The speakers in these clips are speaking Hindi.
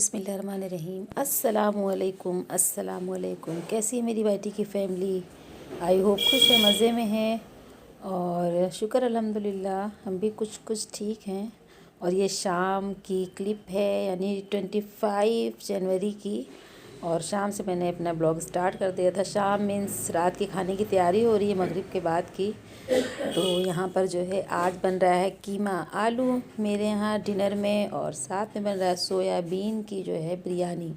बिस्मिल्लाहिर्रहमानिर्रहीम। अस्सलामुअलैकुम। कैसी है मेरी बेटी की फ़ैमिली? आई होप खुश है, मज़े में है। और शुक्र अल्हम्दुलिल्लाह हम भी कुछ ठीक हैं। और ये शाम की क्लिप है, यानी 25 जनवरी की। और शाम से मैंने अपना ब्लॉग स्टार्ट कर दिया था। शाम मीन्स रात के खाने की तैयारी हो रही है, मगरिब के बाद की। तो यहाँ पर जो है आज बन रहा है कीमा आलू मेरे यहाँ डिनर में, और साथ में बन रहा है सोयाबीन की जो है बिरयानी।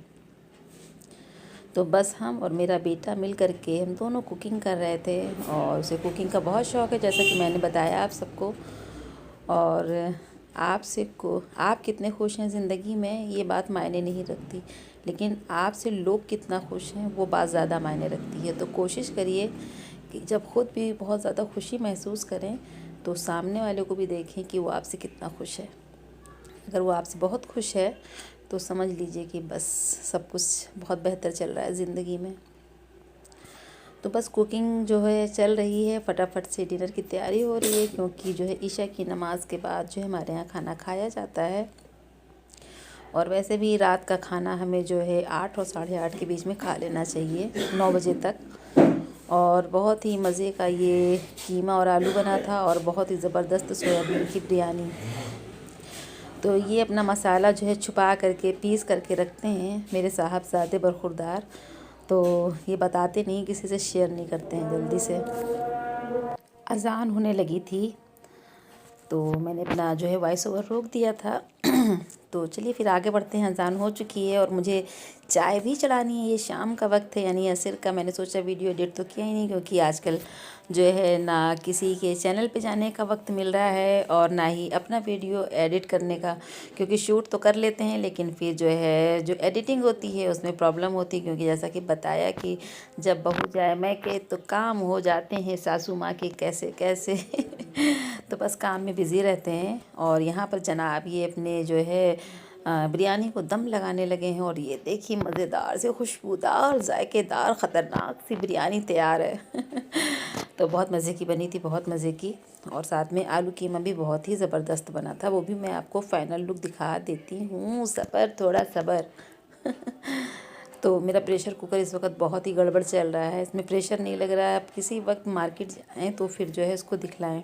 तो बस हम और मेरा बेटा मिल कर के हम दोनों कुकिंग कर रहे थे, और उसे कुकिंग का बहुत शौक़ है, जैसा कि मैंने बताया आप सबको। और आप कितने खुश हैं ज़िंदगी में, ये बात मायने नहीं रखती, लेकिन आपसे लोग कितना खुश हैं वो बात ज़्यादा मायने रखती है। तो कोशिश करिए कि जब ख़ुद भी बहुत ज़्यादा खुशी महसूस करें तो सामने वाले को भी देखें कि वो आपसे कितना खुश है। अगर वो आपसे बहुत खुश है तो समझ लीजिए कि बस सब कुछ बहुत बेहतर चल रहा है ज़िंदगी में। तो बस कुकिंग जो है चल रही है, फटाफट से डिनर की तैयारी हो रही है, क्योंकि जो है ईशा की नमाज़ के बाद जो है हमारे यहाँ खाना खाया जाता है। और वैसे भी रात का खाना हमें जो है 8 और 8:30 के बीच में खा लेना चाहिए, 9 बजे तक। और बहुत ही मज़े का ये कीमा और आलू बना था, और बहुत ही ज़बरदस्त सोयाबीन की बिरयानी। तो ये अपना मसाला जो है छुपा करके पीस करके रखते हैं मेरे साहबज़ादे बरखुरदार। तो ये बताते नहीं, किसी से शेयर नहीं करते हैं जल्दी से। अज़ान होने लगी थी तो मैंने अपना जो है वॉइस ओवर रोक दिया था। तो चलिए फिर आगे बढ़ते हैं। अज़ान हो चुकी है और मुझे चाय भी चढ़ानी है। ये शाम का वक्त है, यानी असर का। मैंने सोचा वीडियो एडिट तो किया ही नहीं, क्योंकि आजकल जो है ना किसी के चैनल पे जाने का वक्त मिल रहा है और ना ही अपना वीडियो एडिट करने का, क्योंकि शूट तो कर लेते हैं लेकिन फिर जो है जो एडिटिंग होती है उसमें प्रॉब्लम होती है। क्योंकि जैसा कि बताया कि जब बहू जाए मैके तो काम हो जाते हैं सासू माँ के कैसे कैसे। तो बस काम में बिज़ी रहते हैं। और यहाँ पर जनाब ये अपने जो है बिरयानी को दम लगाने लगे हैं। और ये देखिए मज़ेदार से खुशबूदार जायकेदार ख़तरनाक सी बिरयानी तैयार है। तो बहुत मज़े की बनी थी, बहुत मज़े की। और साथ में आलू कीमा भी बहुत ही ज़बरदस्त बना था, वो भी मैं आपको फ़ाइनल लुक दिखा देती हूँ। सब्र, थोड़ा सब्र। तो मेरा प्रेशर कुकर इस वक्त बहुत ही गड़बड़ चल रहा है, इसमें प्रेशर नहीं लग रहा है। आप किसी वक्त मार्केट जाएँ तो फिर जो है इसको दिखलाएँ।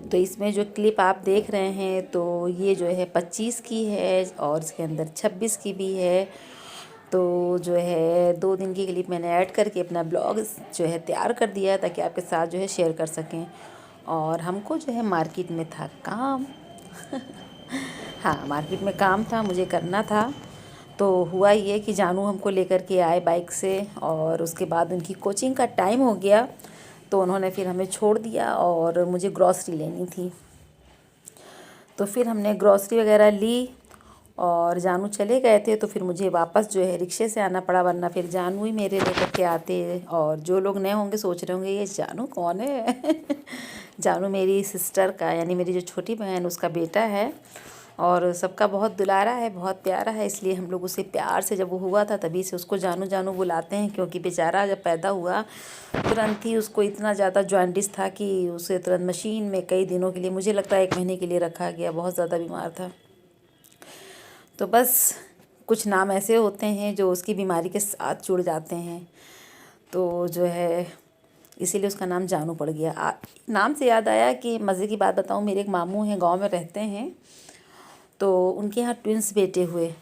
तो इसमें जो क्लिप आप देख रहे हैं तो ये जो है 25 की है, और इसके अंदर 26 की भी है। तो जो है 2 दिन की क्लिप मैंने ऐड करके अपना ब्लॉग जो है तैयार कर दिया है, ताकि आपके साथ जो है शेयर कर सकें। और हमको जो है मार्केट में था काम। हाँ, मार्केट में काम था, मुझे करना था। तो हुआ ये कि जानू हमको लेकर के आए बाइक से, और उसके बाद उनकी कोचिंग का टाइम हो गया तो उन्होंने फिर हमें छोड़ दिया, और मुझे ग्रॉसरी लेनी थी। तो फिर हमने ग्रॉसरी वगैरह ली और जानू चले गए थे। तो फिर मुझे वापस जो है रिक्शे से आना पड़ा, वरना फिर जानू ही मेरे लेकर के आते। और जो लोग नए होंगे सोच रहे होंगे ये जानू कौन है। जानू मेरी सिस्टर का, यानी मेरी जो छोटी बहन उसका बेटा है, और सबका बहुत दुलारा है, बहुत प्यारा है। इसलिए हम लोग उसे प्यार से, जब वो हुआ था तभी से उसको जानू जानू बुलाते हैं। क्योंकि बेचारा जब पैदा हुआ तुरंत ही उसको इतना ज़्यादा जॉन्डिस था कि उसे तुरंत मशीन में कई दिनों के लिए, मुझे लगता है 1 महीने के लिए रखा गया, बहुत ज़्यादा बीमार था। तो बस कुछ नाम ऐसे होते हैं जो उसकी बीमारी के साथ जुड़ जाते हैं। तो जो है इसीलिए उसका नाम जानू पड़ गया। नाम से याद आया कि मज़े की बात बताऊँ, मेरे एक मामू हैं, गांव में रहते हैं। तो उनके यहाँ ट्विंस बेटे हुए।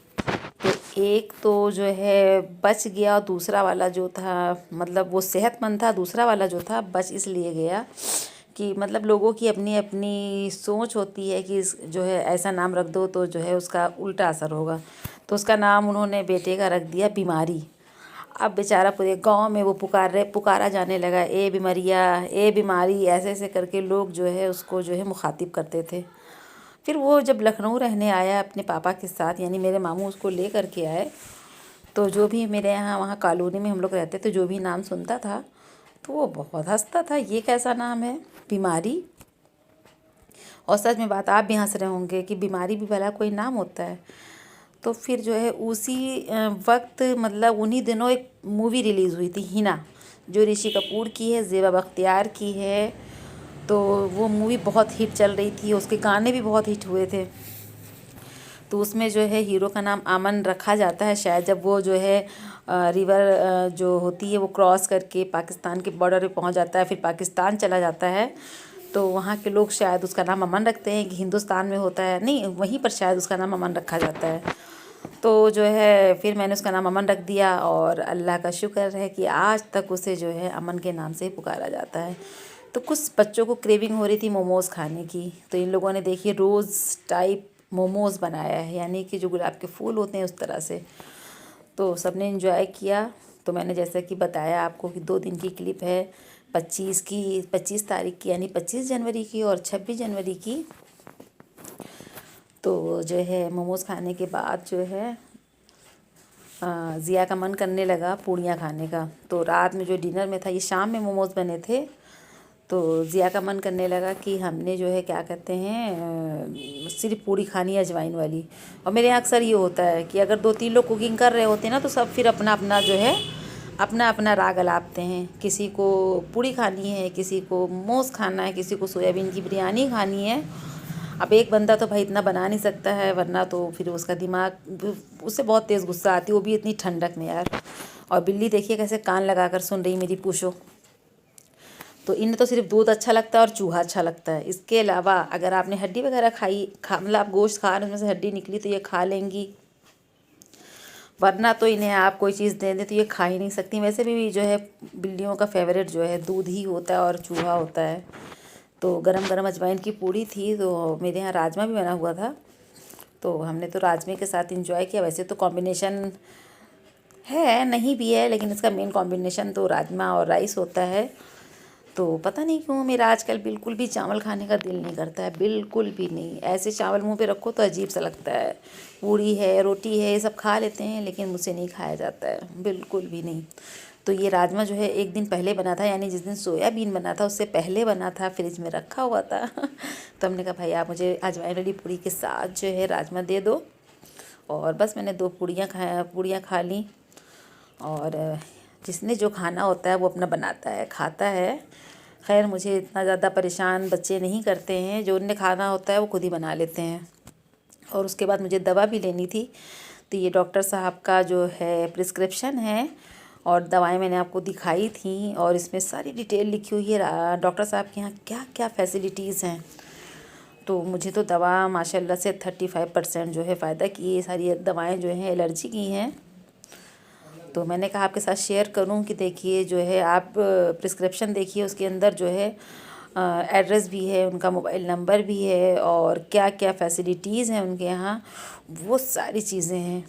तो एक तो जो है बच गया, दूसरा वाला जो था, मतलब वो सेहतमंद था, दूसरा वाला जो था बच इसलिए गया कि मतलब लोगों की अपनी अपनी सोच होती है कि जो है ऐसा नाम रख दो तो जो है उसका उल्टा असर होगा। तो उसका नाम उन्होंने बेटे का रख दिया बीमारी। अब बेचारा पूरे गांव में वो पुकारा जाने लगा, ए बीमारिया, ए बीमारी, ऐसे ऐसे करके लोग जो है उसको जो है मुखातिब करते थे। फिर वो जब लखनऊ रहने आया अपने पापा के साथ, यानी मेरे मामू उसको ले कर के आए, तो जो भी मेरे यहाँ वहाँ कॉलोनी में हम लोग रहते थे, जो भी नाम सुनता था तो वो बहुत हंसता था, ये कैसा नाम है बीमारी। और सच में बात, आप भी हंस रहे होंगे कि बीमारी भी भला कोई नाम होता है। तो फिर जो है उसी वक्त, मतलब उन्हीं दिनों एक मूवी रिलीज़ हुई थी हिना, जो ऋषि कपूर की है, ज़ेबा बख्तियार की है। तो वो मूवी बहुत हिट चल रही थी, उसके गाने भी बहुत हिट हुए थे। तो उसमें जो है हीरो का नाम अमन रखा जाता है शायद, जब वो जो है रिवर जो होती है वो क्रॉस करके पाकिस्तान के बॉर्डर पे पहुंच जाता है, फिर पाकिस्तान चला जाता है, तो वहाँ के लोग शायद उसका नाम अमन रखते हैं कि हिंदुस्तान में होता है, नहीं वहीं पर शायद उसका नाम अमन रखा जाता है। तो जो है फिर मैंने उसका नाम अमन रख दिया, और अल्लाह का शुक्र है कि आज तक उसे जो है अमन के नाम से ही पुकारा जाता है। तो कुछ बच्चों को क्रेविंग हो रही थी मोमोज़ खाने की, तो इन लोगों ने देखिए रोज़ टाइप मोमोज़ बनाया है, यानी कि जो गुलाब के फूल होते हैं उस तरह से। तो सबने एंजॉय किया। तो मैंने जैसा कि बताया आपको कि 2 दिन की क्लिप है, 25 तारीख की यानी 25 जनवरी की और 26 जनवरी की। तो जो है मोमोज़ खाने के बाद जो है ज़िया का मन करने लगा पूड़ियाँ खाने का। तो रात में जो डिनर में था, ये शाम में मोमोज़ बने थे, तो ज़िया का मन करने लगा कि हमने जो है क्या कहते हैं सिर्फ पूड़ी खानी है अजवाइन वाली। और मेरे यहाँ अक्सर ये होता है कि अगर 2-3 लोग कुकिंग कर रहे होते हैं ना, तो सब फिर अपना अपना जो है अपना अपना राग अलापते हैं। किसी को पूड़ी खानी है, किसी को मोमोज़ खाना है, किसी को सोयाबीन की बिरयानी खानी है। अब एक बंदा तो भाई इतना बना नहीं सकता है, वरना तो फिर उसका दिमाग, उससे बहुत तेज़ गुस्सा आती है, वो भी इतनी ठंडक में यार। और बिल्ली देखिए कैसे कान लगा कर सुन रही मेरी पूछो। तो इन्हें तो सिर्फ दूध अच्छा लगता है और चूहा अच्छा लगता है। इसके अलावा अगर आपने हड्डी वगैरह मतलब आप गोश्त खा रहे हैं, उसमें से हड्डी निकली तो ये खा लेंगी, वरना तो इन्हें आप कोई चीज़ दे दें तो ये खा ही नहीं सकती। वैसे भी जो है बिल्लियों का फेवरेट जो है दूध ही होता है और चूहा होता है। तो गरम गरम अजवाइन की पूड़ी थी, तो मेरे यहाँ राजमा भी बना हुआ था, तो हमने तो राजमे के साथ इंजॉय किया। वैसे तो कॉम्बिनेशन है, नहीं भी है, लेकिन इसका मेन कॉम्बिनेशन तो राजमा और राइस होता है। तो पता नहीं क्यों मेरा आजकल बिल्कुल भी चावल खाने का दिल नहीं करता है, बिल्कुल भी नहीं। ऐसे चावल मुंह पे रखो तो अजीब सा लगता है। पूड़ी है, रोटी है, ये सब खा लेते हैं, लेकिन मुझसे नहीं खाया जाता है, बिल्कुल भी नहीं। तो ये राजमा जो है 1 दिन पहले बना था, यानी जिस दिन सोयाबीन बना था उससे पहले बना था, फ्रिज में रखा हुआ था। तो हमने कहा भाई आप मुझे अजवाइन वाली पूड़ी के साथ जो है राजमा दे दो। और बस मैंने 2 पूड़ियाँ खा ली। और जिसने जो खाना होता है वो अपना बनाता है, खाता है। खैर मुझे इतना ज़्यादा परेशान बच्चे नहीं करते हैं, जो उन्हें खाना होता है वो खुद ही बना लेते हैं। और उसके बाद मुझे दवा भी लेनी थी, तो ये डॉक्टर साहब का जो है प्रिस्क्रिप्शन है, और दवाएं मैंने आपको दिखाई थी, और इसमें सारी डिटेल लिखी हुई है डॉक्टर साहब के यहाँ क्या क्या फैसिलिटीज़ हैं। तो मुझे तो दवा माशाल्लाह से 35% जो है फ़ायदा की। ये सारी दवाएं जो हैं एलर्जी की हैं। तो मैंने कहा आपके साथ शेयर करूं कि देखिए जो है आप प्रिस्क्रिप्शन देखिए, उसके अंदर जो है एड्रेस भी है, उनका मोबाइल नंबर भी है, और क्या क्या फैसिलिटीज़ हैं उनके यहाँ, वो सारी चीज़ें हैं।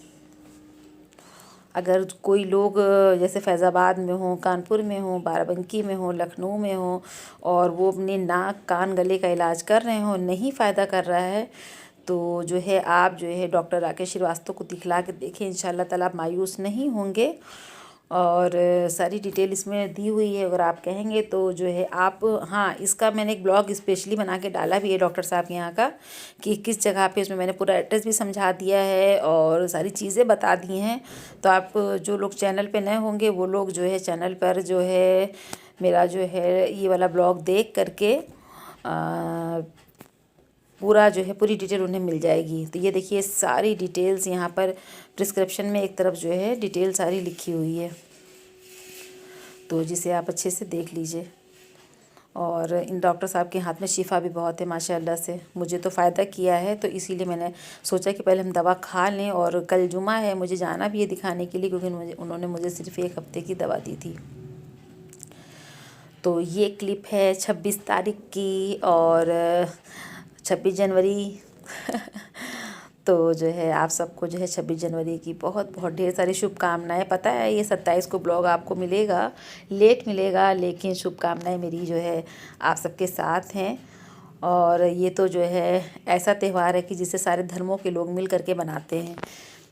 अगर कोई लोग जैसे फैज़ाबाद में हो, कानपुर में हो, बाराबंकी में हो, लखनऊ में हो, और वो अपने नाक कान गले का इलाज कर रहे हो, नहीं फ़ायदा कर रहा है, तो जो है आप जो है डॉक्टर राकेश श्रीवास्तव को दिखला के देखें, इंशाल्लाह ताला आप मायूस नहीं होंगे। और सारी डिटेल इसमें दी हुई है, अगर आप कहेंगे तो जो है आप, हाँ इसका मैंने एक ब्लॉग स्पेशली बना के डाला भी है डॉक्टर साहब के यहाँ का, कि किस जगह पे, उसमें मैंने पूरा एड्रेस भी समझा दिया है और सारी चीज़ें बता दी हैं। तो आप जो लोग चैनल पे नए होंगे वो लोग जो है चैनल पर जो है मेरा जो है ये वाला ब्लॉग देख करके पूरा जो है पूरी डिटेल उन्हें मिल जाएगी। तो ये देखिए सारी डिटेल्स यहाँ पर प्रिस्क्रिप्शन में एक तरफ जो है डिटेल सारी लिखी हुई है, तो जिसे आप अच्छे से देख लीजिए। और इन डॉक्टर साहब के हाथ में शिफा भी बहुत है माशाल्लाह से, मुझे तो फ़ायदा किया है, तो इसीलिए मैंने सोचा कि पहले हम दवा खा लें। और कल जुमा है, मुझे जाना भी है दिखाने के लिए, क्योंकि उन्होंने मुझे सिर्फ 1 हफ़्ते की दवा दी थी। तो ये क्लिप है 26 तारीख की, और 26 जनवरी। तो जो है आप सबको जो है 26 जनवरी की बहुत बहुत ढेर सारी शुभकामनाएं। पता है ये 27 को ब्लॉग आपको मिलेगा, लेट मिलेगा, लेकिन शुभकामनाएं मेरी जो है आप सबके साथ हैं। और ये तो जो है ऐसा त्यौहार है कि जिसे सारे धर्मों के लोग मिल करके बनाते हैं।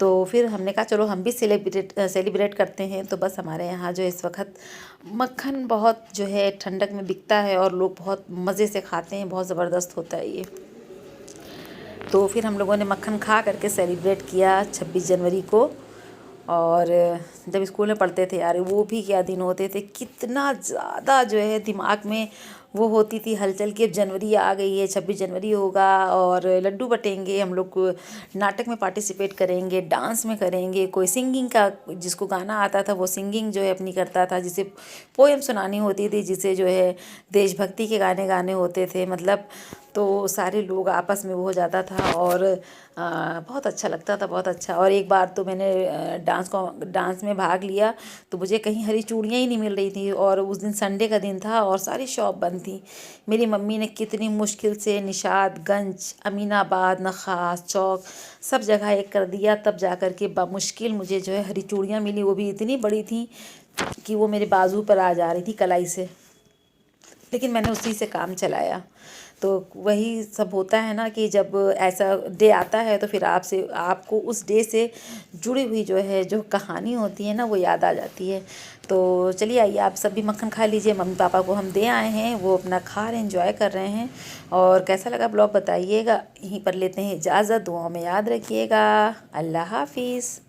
तो फिर हमने कहा चलो हम भी सेलिब्रेट करते हैं। तो बस हमारे यहाँ जो इस वक्त मक्खन बहुत जो है ठंडक में बिकता है, और लोग बहुत मज़े से खाते हैं, बहुत ज़बरदस्त होता है ये। तो फिर हम लोगों ने मक्खन खा करके सेलिब्रेट किया 26 जनवरी को। और जब स्कूल में पढ़ते थे यार, वो भी क्या दिन होते थे, कितना ज़्यादा जो है दिमाग में वो होती थी हलचल कि अब जनवरी आ गई है, 26 जनवरी होगा और लड्डू बटेंगे, हम लोग को नाटक में पार्टिसिपेट करेंगे, डांस में करेंगे, कोई सिंगिंग का जिसको गाना आता था वो सिंगिंग जो है अपनी करता था, जिसे पोएम सुनानी होती थी, जिसे जो है देशभक्ति के गाने गाने होते थे, मतलब तो सारे लोग आपस में वो हो जाता था और बहुत अच्छा लगता था, बहुत अच्छा। और एक बार तो मैंने डांस में भाग लिया तो मुझे कहीं हरी चूड़ियाँ ही नहीं मिल रही थी और उस दिन संडे का दिन था और सारी शॉप बंद थी। मेरी मम्मी ने कितनी मुश्किल से निशातगंज, अमीनाबाद, नखास चौक सब जगह एक कर दिया, तब जा कर के मुश्किल मुझे जो है हरी चूड़ियाँ मिली, वो भी इतनी बड़ी थी कि वो मेरे बाजू पर आ जा रही थी कलाई से, लेकिन मैंने उसी से काम चलाया। तो वही सब होता है ना कि जब ऐसा डे आता है तो फिर आपको उस डे से जुड़ी हुई जो है जो कहानी होती है ना वो याद आ जाती है। तो चलिए आइए आप सब भी मक्खन खा लीजिए, मम्मी पापा को हम दे आए हैं, वो अपना खा रहे हैं, एंजॉय कर रहे हैं। और कैसा लगा ब्लॉग बताइएगा। यहीं पर लेते हैं इजाज़त, दुआओं में याद रखिएगा। अल्लाह हाफिज़।